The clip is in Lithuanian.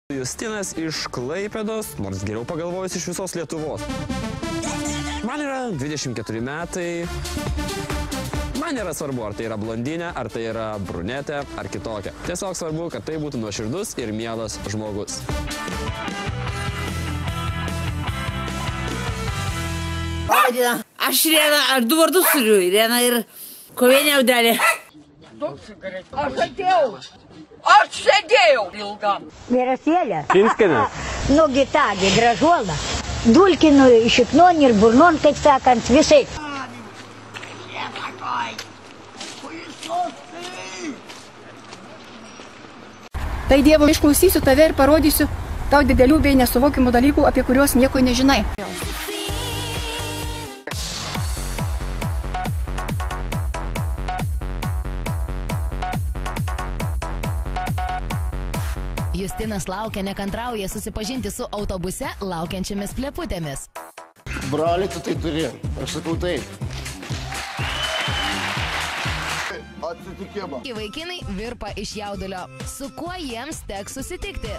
Justinas iš Klaipėdos, nors geriau pagalvojus iš visos Lietuvos. Man yra 24 metai. Man nėra svarbu, ar tai yra blondinė, ar tai yra brunetė, ar kitokia. Tiesiog svarbu, kad tai būtų nuoširdus ir mielas žmogus. Aš Irena, aš du vardus turiu, Irena ir Kovienė Audelė. Aš sėdėjau ilgam. Mirosėlė. Pinskienė. Nugi tagi, gražuola. Dulkinu iš iknon ir burnon, kaip sakant, visai. Tai Dievo išklausysiu tave ir parodysiu tau didelių bei nesuvokimų dalykų, apie kuriuos nieko nežinai. Justinas laukia, nekantrauja susipažinti su autobuse laukiančiamis pleputėmis. Broli, tu tai turi. Aš sakau taip. Atsitikimą. Vaikinai virpa iš jaudulio. Su kuo jiems teks susitikti?